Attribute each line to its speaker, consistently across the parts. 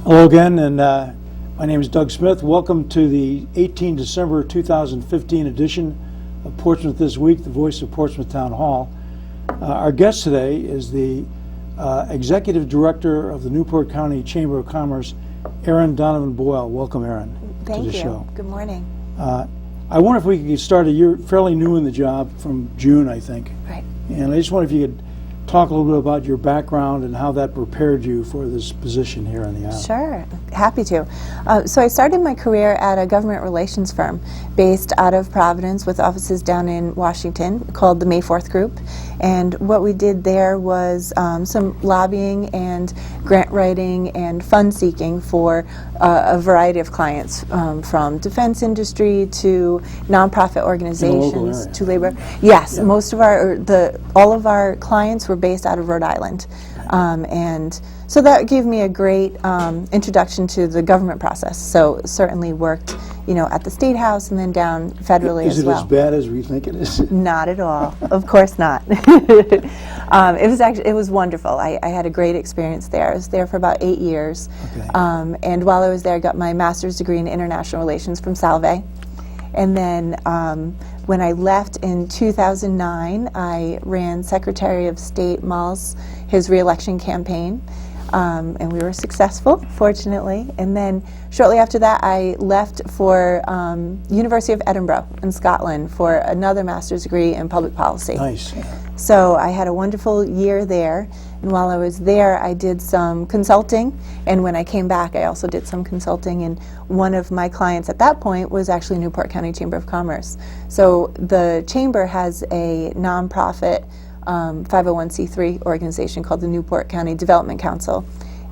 Speaker 1: Hello again, and my name is Doug Smith. Welcome to the 18 December 2015 edition of Portsmouth This Week, the voice of Portsmouth Town Hall. Our guest today is the Executive Director of the Newport County Chamber of Commerce, Erin Donovan-Boyle. Welcome, Erin, to the show.
Speaker 2: Good morning.
Speaker 1: I wonder if we could get started. You're fairly new in the job from June, I think.
Speaker 2: Right.
Speaker 1: And I just wonder if you could talk a little bit about your background and how that prepared you for this position here on the island.
Speaker 2: Sure, happy to. So I started my career at a government relations firm based out of Providence with offices down in Washington called the May 4th Group. And what we did there was some lobbying and grant writing and fund seeking for a variety of clients, from defense industry to nonprofit organizations to labor. Yes, yeah. Most of all of our clients were based out of Rhode Island, and so that gave me a great introduction to the government process. So certainly worked, at the State House and then down federally as well.
Speaker 1: Is it as bad as we think it is?
Speaker 2: Not at all. Of course not. It was wonderful. I had a great experience there. I was there for about 8 years,
Speaker 1: okay.
Speaker 2: And while I was there, I got my master's degree in international relations from Salve. And then when I left in 2009, I ran Secretary of State Mal's, his re-election campaign, and we were successful, fortunately. And then shortly after that, I left for University of Edinburgh in Scotland for another master's degree in public policy.
Speaker 1: Nice.
Speaker 2: So I had a wonderful year there, and while I was there, I did some consulting, and when I came back, I also did some consulting, and one of my clients at that point was actually Newport County Chamber of Commerce. So the Chamber has a nonprofit 501c3 organization called the Newport County Development Council,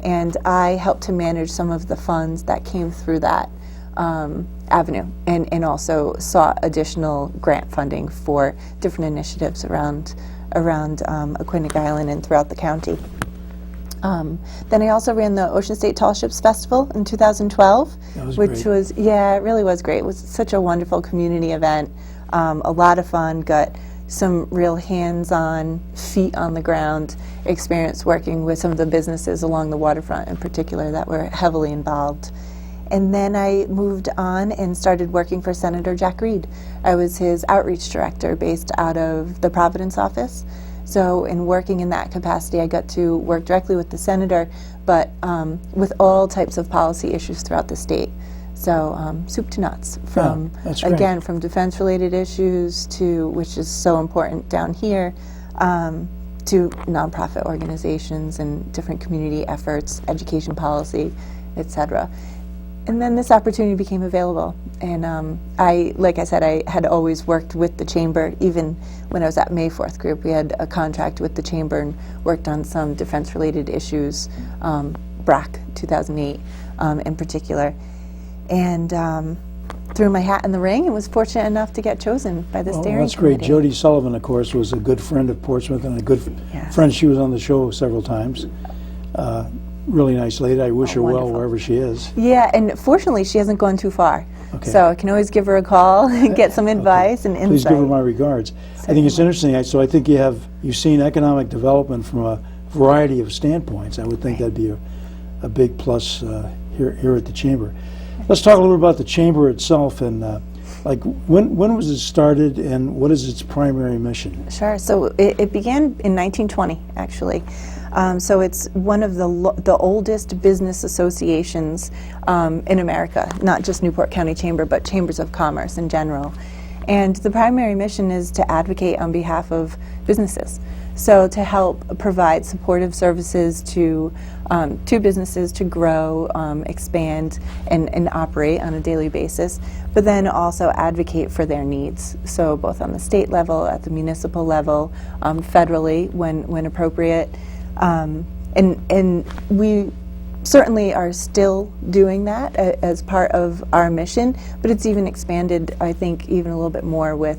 Speaker 2: and I helped to manage some of the funds that came through that avenue, and also sought additional grant funding for different initiatives around Aquinic Island and throughout the county. Then I also ran the Ocean State Tall Ships Festival in 2012, which was, it really was great. It was such a wonderful community event, a lot of fun, got some real hands-on, feet-on-the-ground experience working with some of the businesses along the waterfront in particular that were heavily involved. And then I moved on and started working for Senator Jack Reed. I was his outreach director based out of the Providence office. So in working in that capacity, I got to work directly with the senator, but with all types of policy issues throughout the state. So soup to nuts, from again, from defense-related issues to, which is so important down here, to nonprofit organizations and different community efforts, education policy, etc. And then this opportunity became available, and like I said, I had always worked with the Chamber. Even when I was at May 4th Group, we had a contract with the Chamber and worked on some defense-related issues, BRAC 2008 in particular. And threw my hat in the ring and was fortunate enough to get chosen by the steering committee.
Speaker 1: That's great. Jody Sullivan, of course, was a good friend of Portsmouth and a good friend. She was on the show several times. Really nice lady. I wish her well wherever she is. Yeah, and fortunately she hasn't gone too far. Okay. So I can always give her a call and get some advice and insight. Please give her my regards. Certainly. I think it's interesting. So I think you've seen economic development from a variety of standpoints. I would think that'd be a big plus here at the Chamber. Let's talk a little bit about the Chamber itself, and when was it started and what is its primary mission? Sure.
Speaker 2: So it began in 1920, actually. So it's one of the oldest business associations in America, not just Newport County Chamber, but chambers of commerce in general. And the primary mission is to advocate on behalf of businesses. So to help provide supportive services to businesses to grow, expand, and operate on a daily basis, but then also advocate for their needs. So both on the state level, at the municipal level, federally when appropriate. And we certainly are still doing that as part of our mission, but it's even expanded, I think, even a little bit more with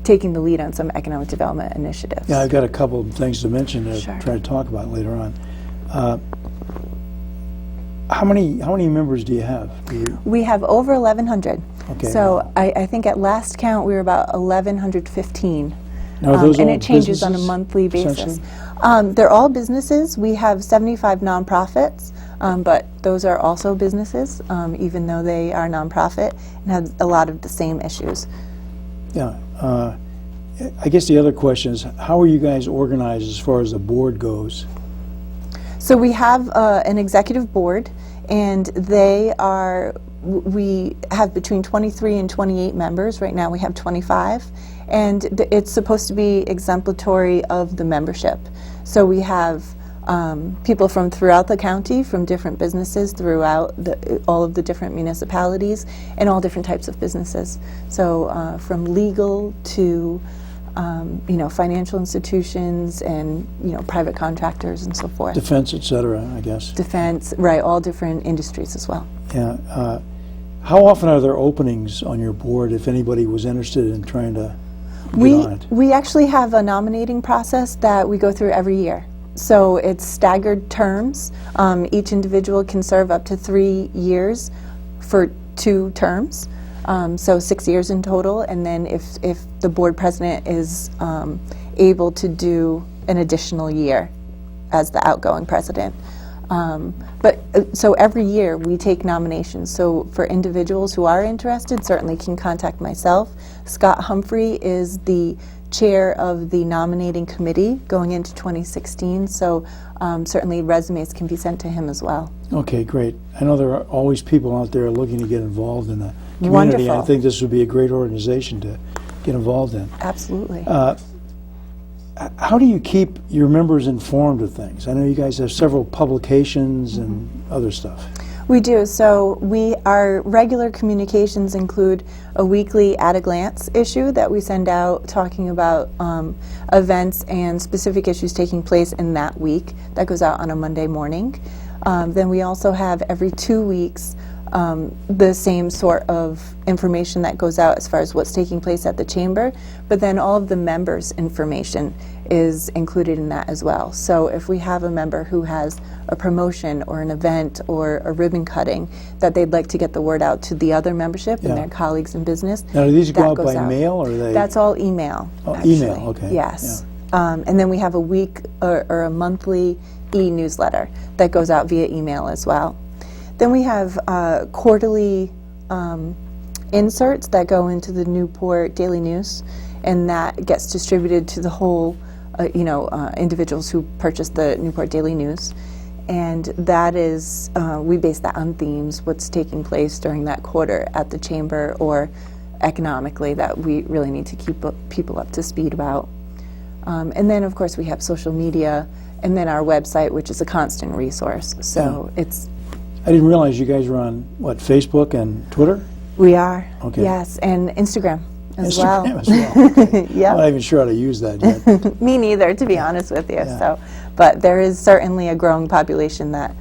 Speaker 2: taking the lead on some economic development initiatives.
Speaker 1: Yeah, I've got a couple of things to mention to try to talk about later on. How many members do you have?
Speaker 2: We have over 1,100.
Speaker 1: Okay.
Speaker 2: So I think at last count we were about 1,115.
Speaker 1: Now, are those
Speaker 2: and
Speaker 1: all
Speaker 2: it changes on a
Speaker 1: businesses,
Speaker 2: monthly basis.
Speaker 1: essentially?
Speaker 2: They're all businesses. We have 75 nonprofits, but those are also businesses, even though they are nonprofit and have a lot of the same issues.
Speaker 1: Yeah. I guess the other question is, how are you guys organized as far as the board goes?
Speaker 2: So we have an executive board, and we have between 23 and 28 members. Right now we have 25, and it's supposed to be exemplary of the membership. So we have people from throughout the county, from different businesses throughout all of the different municipalities, and all different types of businesses. So from legal to financial institutions and private contractors and so forth.
Speaker 1: Defense, et cetera, I guess.
Speaker 2: Defense, right, all different industries as well.
Speaker 1: Yeah. How often are there openings on your board if anybody was interested in trying to get on it?
Speaker 2: We actually have a nominating process that we go through every year. So it's staggered terms. Each individual can serve up to 3 years for 2 terms. So 6 years in total, and then if the board president is able to do an additional year as the outgoing president. So every year we take nominations. So for individuals who are interested, certainly can contact myself. Scott Humphrey is the chair of the nominating committee going into 2016, so certainly resumes can be sent to him as well.
Speaker 1: Okay, great. I know there are always people out there looking to get involved in the community.
Speaker 2: Wonderful.
Speaker 1: I think this would be a great organization to get involved in.
Speaker 2: Absolutely.
Speaker 1: How do you keep your members informed of things? I know you guys have several publications and other stuff.
Speaker 2: We do. So our regular communications include a weekly at a glance issue that we send out talking about events and specific issues taking place in that week. That goes out on a Monday morning. Then we also have every 2 weeks the same sort of information that goes out as far as what's taking place at the chamber, but then all of the members' information is included in that as well. So if we have a member who has a promotion or an event or a ribbon cutting that they'd like to get the word out to the other membership and their colleagues in business.
Speaker 1: Now, do these go out
Speaker 2: goes
Speaker 1: by mail, or are they?
Speaker 2: That's all email.
Speaker 1: Oh,
Speaker 2: actually.
Speaker 1: email, okay.
Speaker 2: Yes. And then we have a week or a monthly e-newsletter that goes out via email as well. Then we have quarterly inserts that go into the Newport Daily News, and that gets distributed to the whole, individuals who purchase the Newport Daily News. And that is, we base that on themes, what's taking place during that quarter at the chamber or economically that we really need to keep people up to speed about. And then, of course, we have social media, and then our website, which is a constant resource. So it's...
Speaker 1: I didn't realize you guys were on, what, Facebook and Twitter?
Speaker 2: We are,
Speaker 1: okay.
Speaker 2: Yes, and Instagram as well.
Speaker 1: Instagram as well, okay.
Speaker 2: Yeah.
Speaker 1: I'm not even sure how to use that yet.
Speaker 2: Me neither, to be honest with you.
Speaker 1: Yeah.
Speaker 2: So, but there is certainly a growing population that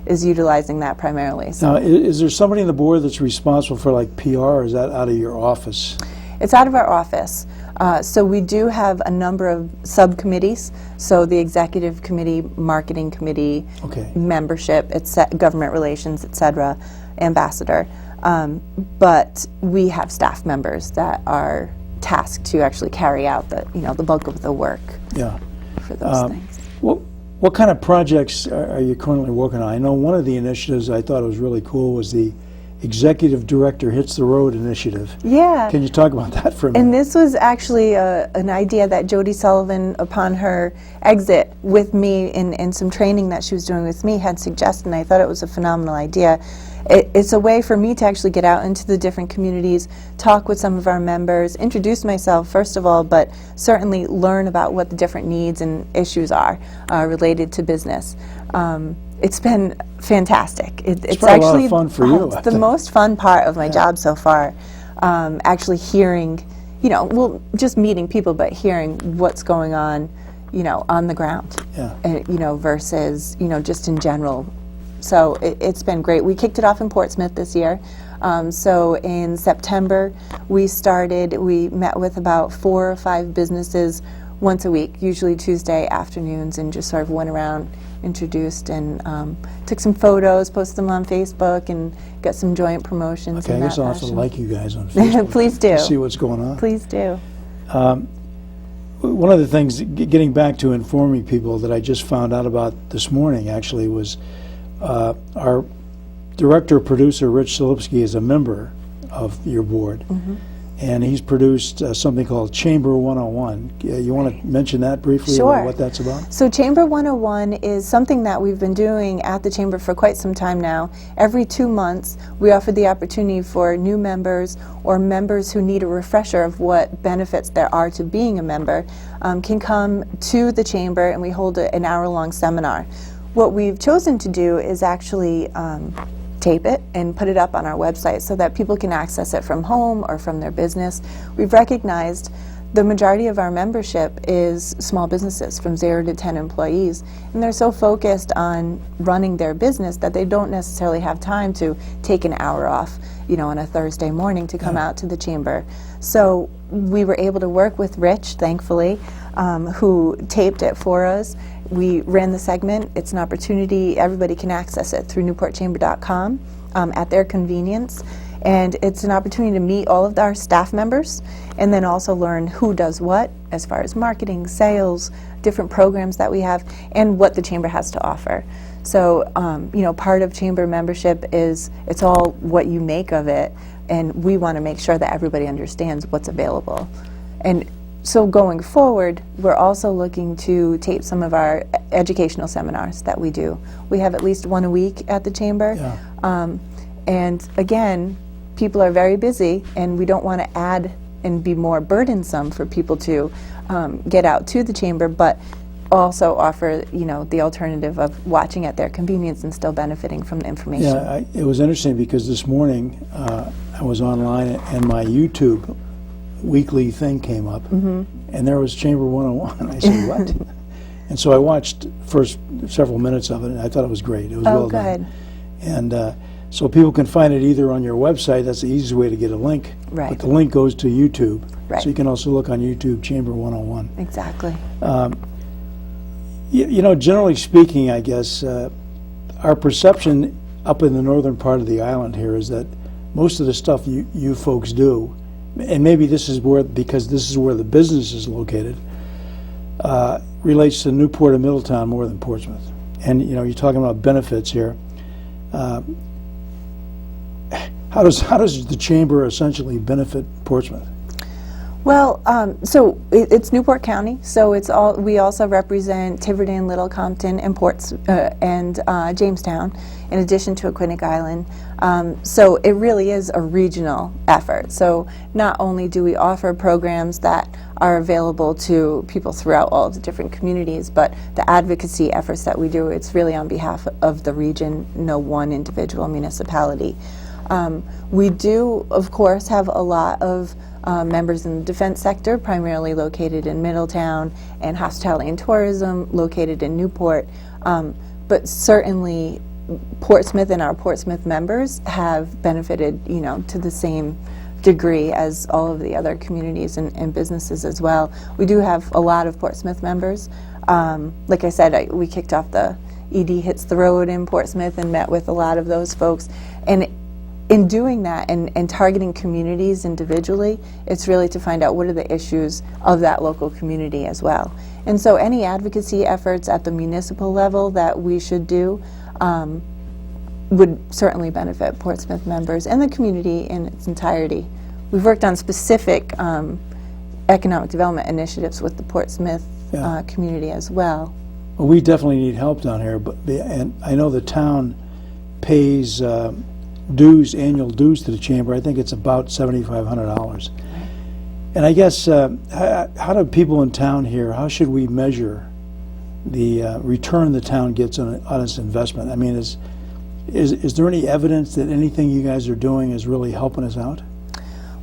Speaker 2: is utilizing that primarily. So.
Speaker 1: Now, is there somebody on the board that's responsible for like PR, or is that out of your office?
Speaker 2: It's out of our office. So we do have a number of subcommittees. So the executive committee, marketing committee, membership, government relations, etc., ambassador. But we have staff members that are tasked to actually carry out the bulk of the work.
Speaker 1: Yeah.
Speaker 2: For those things.
Speaker 1: What kind of projects are you currently working on? I know one of the initiatives I thought was really cool was the Executive Director Hits the Road initiative.
Speaker 2: Yeah.
Speaker 1: Can you talk about that for a minute?
Speaker 2: And this was actually an idea that Jody Sullivan, upon her exit with me in some training that she was doing with me, had suggested, and I thought it was a phenomenal idea. It's a way for me to actually get out into the different communities, talk with some of our members, introduce myself first of all, but certainly learn about what the different needs and issues are related to business. It's been fantastic. It's actually
Speaker 1: a lot of fun for you.
Speaker 2: It's the most fun part of my job so far. Actually hearing, just meeting people, but hearing what's going on, on the ground. Yeah. Versus, just in general. So it's been great. We kicked it off in Portsmouth this year. So in September, we met with about 4 or 5 businesses once a week, usually Tuesday afternoons, and just sort of went around, introduced, and took some photos, posted them on Facebook, and got some joint promotions.
Speaker 1: Okay,
Speaker 2: in
Speaker 1: I guess
Speaker 2: that
Speaker 1: I'll have to
Speaker 2: fashion.
Speaker 1: like you guys on Facebook.
Speaker 2: Please do.
Speaker 1: To see what's going on.
Speaker 2: Please do.
Speaker 1: one of the things, getting back to informing people, that I just found out about this morning, actually, was our director-producer, Rich Silipsky, is a member of your board. And he's produced something called Chamber 101. You want to mention that briefly,
Speaker 2: Sure.
Speaker 1: what that's about?
Speaker 2: So Chamber 101 is something that we've been doing at the Chamber for quite some time now. Every 2 months, we offer the opportunity for new members or members who need a refresher of what benefits there are to being a member can come to the Chamber, and we hold an hour-long seminar. What we've chosen to do is actually tape it and put it up on our website so that people can access it from home or from their business. We've recognized the majority of our membership is small businesses from 0 to 10 employees, and they're so focused on running their business that they don't necessarily have time to take an hour off, on a Thursday morning to come out to the Chamber. So we were able to work with Rich, thankfully, who taped it for us. We ran the segment. It's an opportunity. Everybody can access it through newportchamber.com at their convenience. And it's an opportunity to meet all of our staff members and then also learn who does what as far as marketing, sales, different programs that we have, and what the Chamber has to offer. So, part of Chamber membership is it's all what you make of it, and we want to make sure that everybody understands what's available. And so going forward, we're also looking to tape some of our educational seminars that we do. We have at least one a week at the Chamber. And again, people are very busy, and we don't want to add and be more burdensome for people to get out to the Chamber, but also offer, the alternative of watching at their convenience and still benefiting from the information.
Speaker 1: Yeah, it was interesting because this morning I was online and my YouTube weekly thing came up, and there was Chamber 101. I said, what? And so I watched first several minutes of it, and I thought it was great. It was well done. And so people can find it either on your website. That's the easiest way to get a link.
Speaker 2: Right.
Speaker 1: But the link goes to YouTube.
Speaker 2: Right.
Speaker 1: So you can also look on YouTube, Chamber 101.
Speaker 2: Exactly.
Speaker 1: Generally speaking, I guess, our perception up in the northern part of the island here is that most of the stuff you folks do, and maybe this is because this is where the business is located, relates to Newport and Middletown more than Portsmouth. And you're talking about benefits here. How does the Chamber essentially benefit Portsmouth?
Speaker 2: Well, so it's Newport County, so we also represent Tiverton, Little Compton, and Jamestown, in addition to Aquinic Island. So it really is a regional effort. So not only do we offer programs that are available to people throughout all of the different communities, but the advocacy efforts that we do, it's really on behalf of the region, no one individual municipality. We do, of course, have a lot of members in the defense sector, primarily located in Middletown, and hospitality and tourism located in Newport. But certainly Portsmouth and our Portsmouth members have benefited, to the same degree as all of the other communities and businesses as well. We do have a lot of Portsmouth members. Like I said, we kicked off the ED Hits the Road in Portsmouth and met with a lot of those folks. And in doing that and targeting communities individually, it's really to find out what are the issues of that local community as well. And so any advocacy efforts at the municipal level that we should do would certainly benefit Portsmouth members and the community in its entirety. We've worked on specific economic development initiatives with the Portsmouth community as well.
Speaker 1: Well, we definitely need help down here, and I know the town pays annual dues to the Chamber. I think it's about $7,500. And I guess, how do people in town here, how should we measure the return the town gets on its investment? I mean, is there any evidence that anything you guys are doing is really helping us out?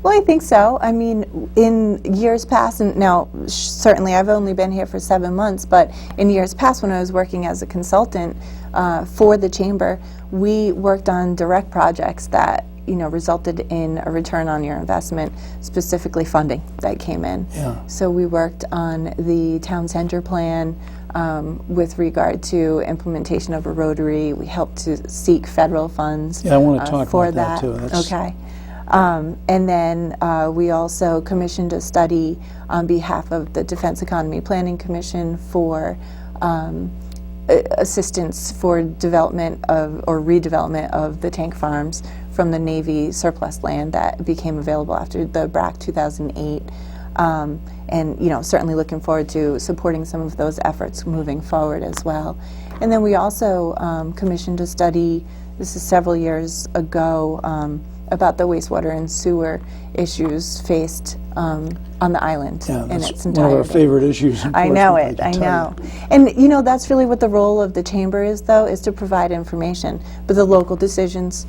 Speaker 2: Well, I think so. I mean, in years past, and now certainly I've only been here for 7 months, but in years past when I was working as a consultant for the Chamber, we worked on direct projects that resulted in a return on your investment, specifically funding that came in.
Speaker 1: Yeah.
Speaker 2: So we worked on the town center plan with regard to implementation of a rotary. We helped to seek federal funds.
Speaker 1: Yeah, I want to talk
Speaker 2: for
Speaker 1: about that too.
Speaker 2: Okay. And then we also commissioned a study on behalf of the Defense Economy Planning Commission for assistance for development of or redevelopment of the tank farms from the Navy surplus land that became available after the BRAC 2008. And certainly looking forward to supporting some of those efforts moving forward as well. And then we also commissioned a study, this is several years ago, about the wastewater and sewer issues faced on the island in its entirety.
Speaker 1: One of our favorite issues.
Speaker 2: I know it, I know. And that's really what the role of the chamber is, though, is to provide information. But the local decisions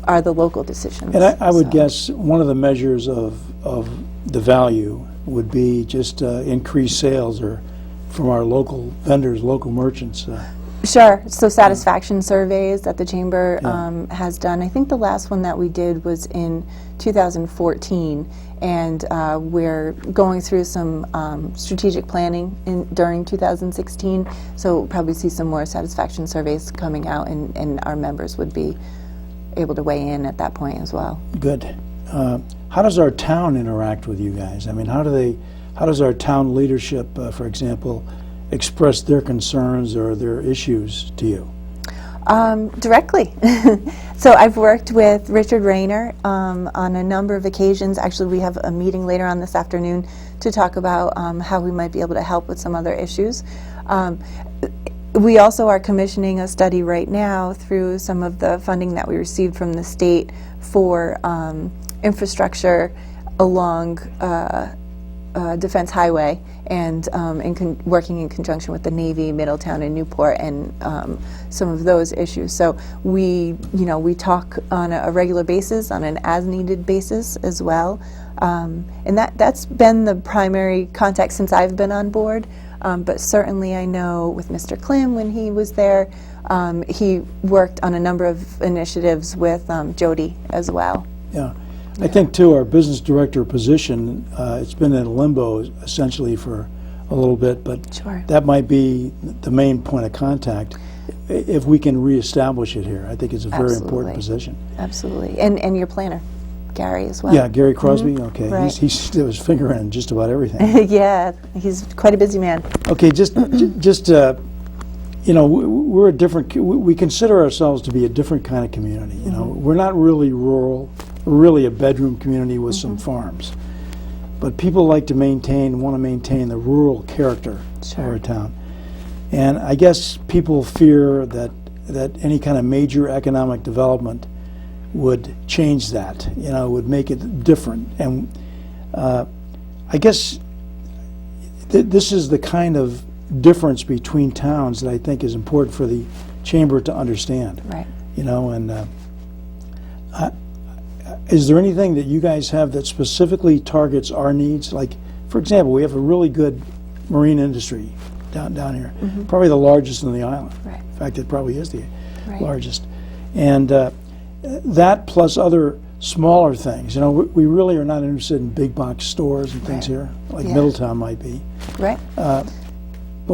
Speaker 2: are the local decisions.
Speaker 1: And I would guess one of the measures of the value would be just increased sales or from our local vendors, local merchants.
Speaker 2: Sure. So satisfaction surveys that the chamber has done. I think the last one that we did was in 2014, and we're going through some strategic planning during 2016. So we'll probably see some more satisfaction surveys coming out, and our members would be able to weigh in at that point as well.
Speaker 1: Good. How does our town interact with you guys? I mean, how does our town leadership, for example, express their concerns or their issues to you?
Speaker 2: Directly. So I've worked with Richard Rayner on a number of occasions. Actually, we have a meeting later on this afternoon to talk about how we might be able to help with some other issues. We also are commissioning a study right now through some of the funding that we received from the state for infrastructure along Defense Highway, and working in conjunction with the Navy, Middletown, and Newport, and some of those issues. So we talk on a regular basis, on an as-needed basis as well, and that's been the primary contact since I've been on board. But certainly I know with Mr. Klim when he was there, he worked on a number of initiatives with Jody as well.
Speaker 1: Yeah. I think, too, our business director position, it's been in limbo essentially for a little bit, but that might be the main point of contact if we can reestablish it here. I think it's a very important position.
Speaker 2: Absolutely. And your planner, Gary, as well.
Speaker 1: Yeah, Gary Crosby, okay. Right. He's still his finger in just about everything.
Speaker 2: Yeah, he's quite a busy man.
Speaker 1: Okay, just we're a different, we consider ourselves to be a different kind of community. We're not really rural. We're really a bedroom community with some farms. But people like to want to maintain the rural character of our town. And I guess people fear that any kind of major economic development would change that, would make it different. And I guess this is the kind of difference between towns that I think is important for the chamber to understand.
Speaker 2: Right.
Speaker 1: Is there anything that you guys have that specifically targets our needs? Like, for example, we have a really good marine industry down here, probably the largest in the island.
Speaker 2: Right.
Speaker 1: In fact, it probably is the largest. And that plus other smaller things. We really are not interested in big box stores and things here, like Middletown might be.
Speaker 2: Right.
Speaker 1: But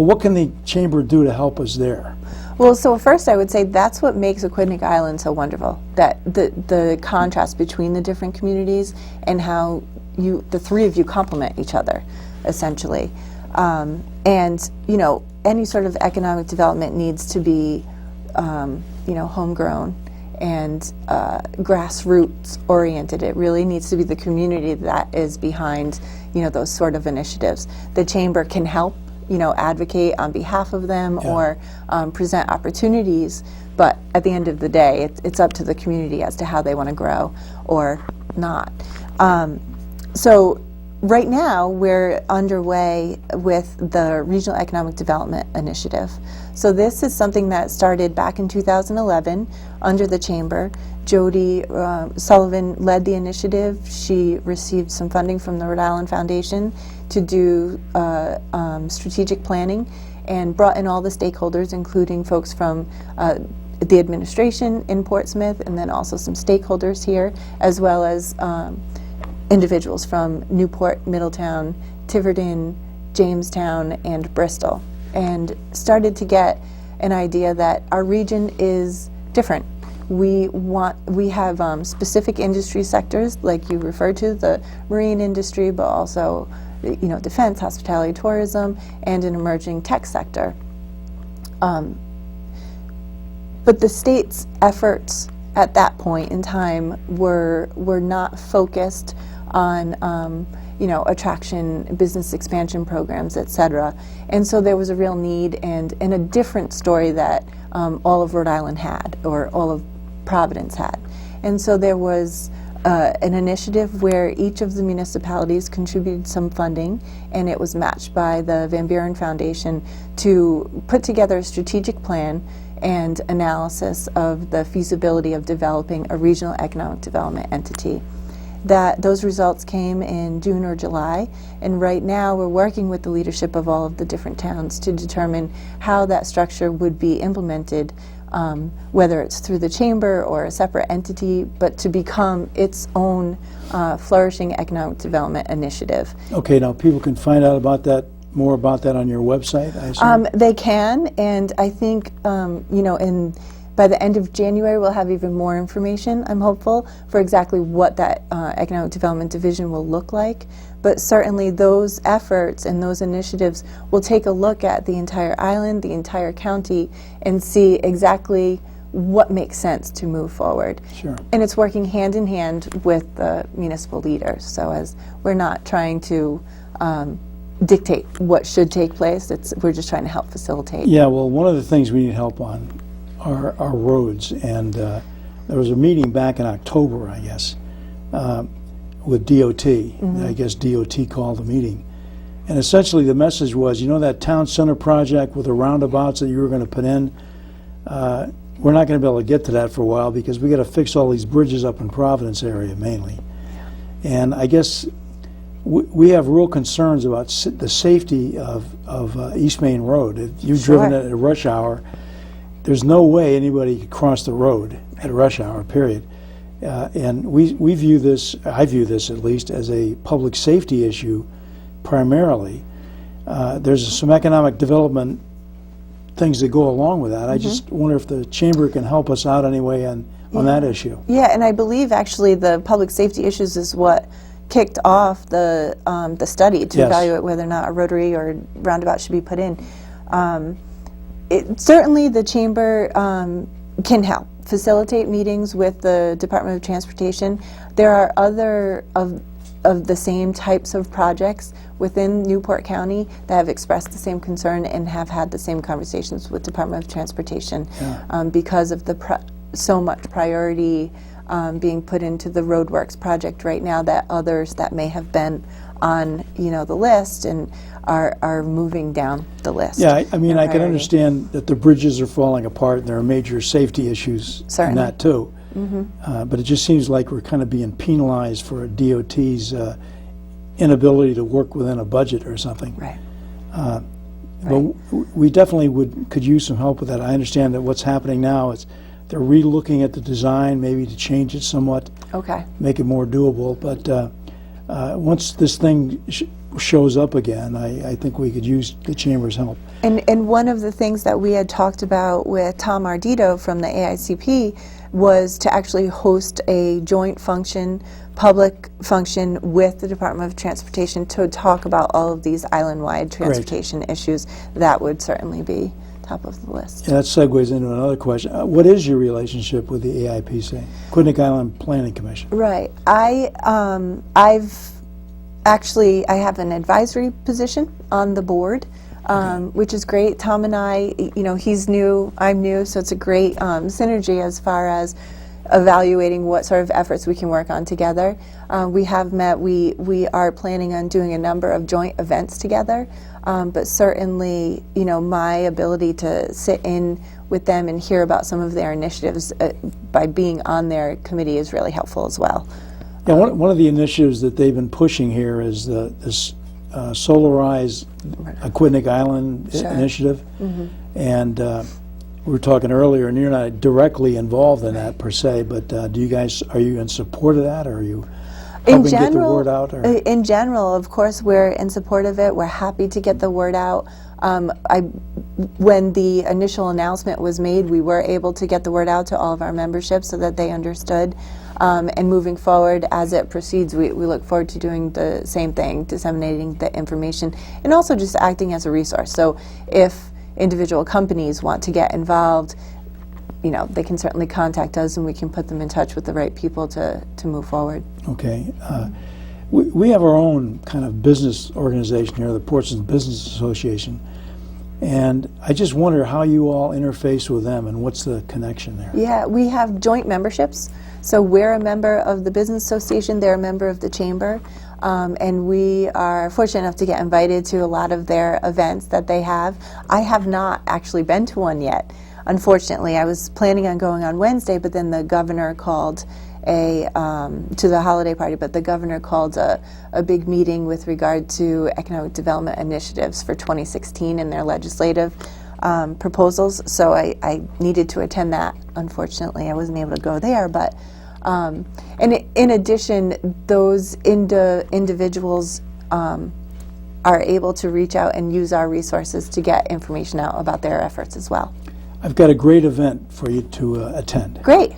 Speaker 1: what can the chamber do to help us there?
Speaker 2: Well, so first I would say that's what makes Aquidneck Island so wonderful, that the contrast between the different communities and how the three of you complement each other, essentially. And, any sort of economic development needs to be, homegrown and grassroots oriented. It really needs to be the community that is behind, those sort of initiatives. The chamber can help advocate on behalf of them or present opportunities, but at the end of the day, it's up to the community as to how they want to grow or not. So right now, we're underway with the Regional Economic Development Initiative. So this is something that started back in 2011 under the chamber. Jody Sullivan led the initiative. She received some funding from the Rhode Island Foundation to do strategic planning and brought in all the stakeholders, including folks from the administration in Portsmouth and then also some stakeholders here, as well as individuals from Newport, Middletown, Tiverton, Jamestown, and Bristol, and started to get an idea that our region is different. we have specific industry sectors, like you referred to, the marine industry, but also defense, hospitality, tourism, and an emerging tech sector. But the state's efforts at that point in time were not focused on attraction, business expansion programs, etc. And so there was a real need and a different story that all of Rhode Island had, or all of Providence had. And so there was an initiative where each of the municipalities contributed some funding, and it was matched by the Van Buren Foundation to put together a strategic plan and analysis of the feasibility of developing a regional economic development entity. Those results came in June or July, and right now we're working with the leadership of all of the different towns to determine how that structure would be implemented, whether it's through the chamber or a separate entity, but to become its own flourishing economic development initiative.
Speaker 1: Okay, now people can find out about that, more about that on your website, I assume?
Speaker 2: They can, and I think by the end of January we'll have even more information, I'm hopeful, for exactly what that economic development division will look like. But certainly those efforts and those initiatives will take a look at the entire island, the entire county, and see exactly what makes sense to move forward.
Speaker 1: Sure.
Speaker 2: And it's working hand in hand with the municipal leaders. So as we're not trying to dictate what should take place, we're just trying to help facilitate.
Speaker 1: Yeah, well, one of the things we need help on are roads, and there was a meeting back in October, I guess, with DOT. I guess DOT called the meeting, and essentially the message was, that town center project with the roundabouts that you were going to put in, we're not going to be able to get to that for a while because we got to fix all these bridges up in Providence area mainly. And I guess we have real concerns about the safety of East Main Road. If you've driven it at rush hour, there's no way anybody could cross the road at rush hour, period. And we view this, I view this at least, as a public safety issue primarily. There's some economic development things that go along with that. I just wonder if the chamber can help us out anyway on that issue.
Speaker 2: Yeah, and I believe actually the public safety issues is what kicked off the study to evaluate whether or not a rotary or roundabout should be put in. Certainly the chamber can help facilitate meetings with the Department of Transportation. There are other of the same types of projects within Newport County that have expressed the same concern and have had the same conversations with Department of Transportation because of so much priority being put into the roadworks project right now that others that may have been on the list and are moving down the list.
Speaker 1: Yeah, I mean, I can understand that the bridges are falling apart and there are major safety issues in that too. But it just seems like we're kind of being penalized for DOT's inability to work within a budget or something.
Speaker 2: Right.
Speaker 1: But we definitely could use some help with that. I understand that what's happening now is they're re-looking at the design, maybe to change it somewhat, make it more doable. But once this thing shows up again, I think we could use the chamber's help.
Speaker 2: And one of the things that we had talked about with Tom Ardito from the AICP was to actually host a joint function, public function with the Department of Transportation to talk about all of these island-wide transportation issues. That would certainly be top of the list.
Speaker 1: Yeah, that segues into another question. What is your relationship with the AIPC, Quinnipiac Island Planning Commission?
Speaker 2: Right. I have an advisory position on the board, which is great. Tom and I, he's new, I'm new, so it's a great synergy as far as evaluating what sort of efforts we can work on together. We have met, we are planning on doing a number of joint events together, but certainly, my ability to sit in with them and hear about some of their initiatives by being on their committee is really helpful as well.
Speaker 1: Yeah, one of the initiatives that they've been pushing here is this Solarize Quinnipiac Island initiative, and we were talking earlier, and you're not directly involved in that per se, but are you in support of that, or are you helping get the word out? Or?
Speaker 2: In general, of course, we're in support of it. We're happy to get the word out. when the initial announcement was made, we were able to get the word out to all of our memberships so that they understood. And moving forward, as it proceeds, we look forward to doing the same thing, disseminating the information, and also just acting as a resource. So if individual companies want to get involved, they can certainly contact us, and we can put them in touch with the right people to move forward.
Speaker 1: Okay. We have our own kind of business organization here, the Portsmouth Business Association, and I just wonder how you all interface with them and what's the connection there.
Speaker 2: Yeah, we have joint memberships. So we're a member of the Business Association, they're a member of the Chamber, and we are fortunate enough to get invited to a lot of their events that they have. I have not actually been to one yet. Unfortunately, I was planning on going on Wednesday, but then the governor called to the holiday party, but the governor called a big meeting with regard to economic development initiatives for 2016 in their legislative proposals, so I needed to attend that. Unfortunately, I wasn't able to go there, but and in addition, those individuals are able to reach out and use our resources to get information out about their efforts as well.
Speaker 1: I've got a great event for you to attend.
Speaker 2: Great.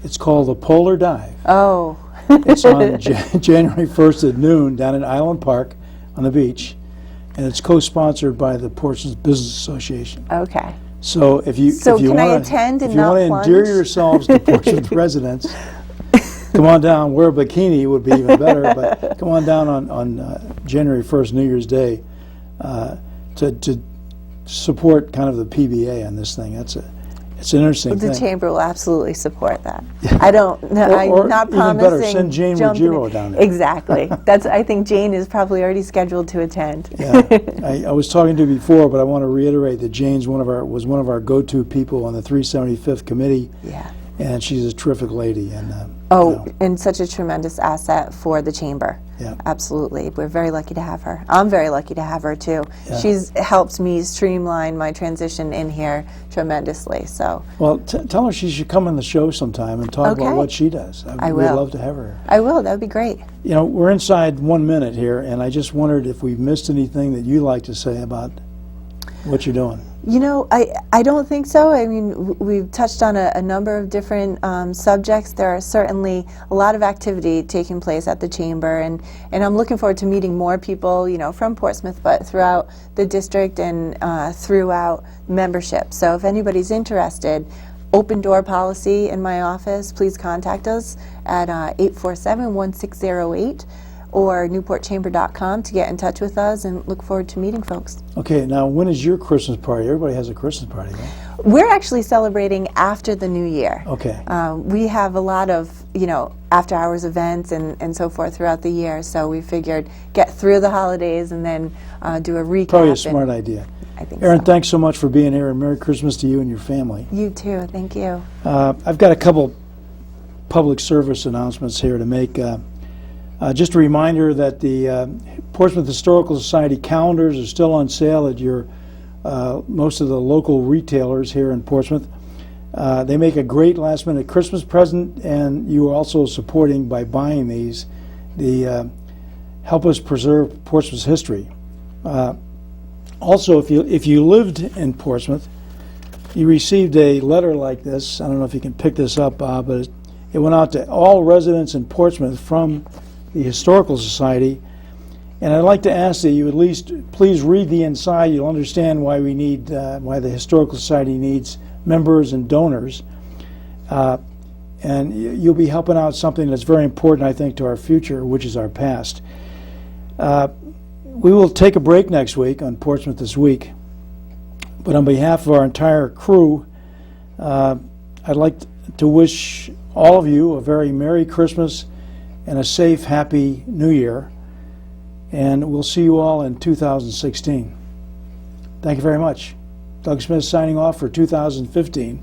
Speaker 1: It's called the Polar Dive.
Speaker 2: Oh.
Speaker 1: It's on January 1st at noon down at Island Park on the beach, and it's co-sponsored by the Portsmouth Business Association.
Speaker 2: Okay.
Speaker 1: So if you
Speaker 2: can I
Speaker 1: want
Speaker 2: attend and
Speaker 1: to
Speaker 2: not plunge?
Speaker 1: endear yourselves to Portsmouth residents, come on down. Wear a bikini would be even better, but come on down on January 1st, New Year's Day, to support kind of the PBA on this thing. It's an interesting thing.
Speaker 2: The Chamber will absolutely support that. I don't know.
Speaker 1: Or
Speaker 2: I'm not
Speaker 1: even
Speaker 2: promising.
Speaker 1: better, send Jane
Speaker 2: jumping
Speaker 1: Ruggiero
Speaker 2: in.
Speaker 1: down there.
Speaker 2: Exactly. I think Jane is probably already scheduled to attend.
Speaker 1: Yeah, I was talking to you before, but I want to reiterate that Jane's was one of our go-to people on the 375th committee.
Speaker 2: Yeah.
Speaker 1: And she's a terrific lady. And
Speaker 2: and such a tremendous asset for the Chamber.
Speaker 1: Yeah.
Speaker 2: Absolutely. We're very lucky to have her. I'm very lucky to have her too.
Speaker 1: Yeah.
Speaker 2: She's helped me streamline my transition in here tremendously. So.
Speaker 1: Well, tell her she should come on the show sometime and talk about what she does.
Speaker 2: I will.
Speaker 1: We'd love to have her.
Speaker 2: I will. That would be great.
Speaker 1: We're inside 1 minute here, and I just wondered if we've missed anything that you'd like to say about what you're doing.
Speaker 2: I don't think so. I mean, we've touched on a number of different subjects. There are certainly a lot of activity taking place at the Chamber, and I'm looking forward to meeting more people, from Portsmouth, but throughout the district and throughout membership. So if anybody's interested, open door policy in my office, please contact us at 847-1608. or newportchamber.com to get in touch with us, and look forward to meeting folks.
Speaker 1: Okay, now when is your Christmas party? Everybody has a Christmas party, right?
Speaker 2: We're actually celebrating after the new year.
Speaker 1: Okay.
Speaker 2: We have a lot of, after hours events and so forth throughout the year, so we figured get through the holidays and then do a recap.
Speaker 1: Probably a smart idea.
Speaker 2: I think
Speaker 1: Erin,
Speaker 2: so.
Speaker 1: thanks so much for being here, and Merry Christmas to you and your family.
Speaker 2: You too, thank you.
Speaker 1: I've got a couple public service announcements here to make. Just a reminder that the Portsmouth Historical Society calendars are still on sale at most of the local retailers here in Portsmouth. They make a great last-minute Christmas present, and you are also supporting, by buying these, help us preserve Portsmouth's history. Also, if you lived in Portsmouth, you received a letter like this. I don't know if you can pick this up, Bob, but it went out to all residents in Portsmouth from the Historical Society, and I'd like to ask that you at least please read the inside. You'll understand why we need, why the Historical Society needs members and donors, and you'll be helping out something that's very important, I think, to our future, which is our past. We will take a break next week on Portsmouth This Week, but on behalf of our entire crew, I'd like to wish all of you a very Merry Christmas and a safe, happy New Year, and we'll see you all in 2016. Thank you very much. Doug Smith signing off for 2015.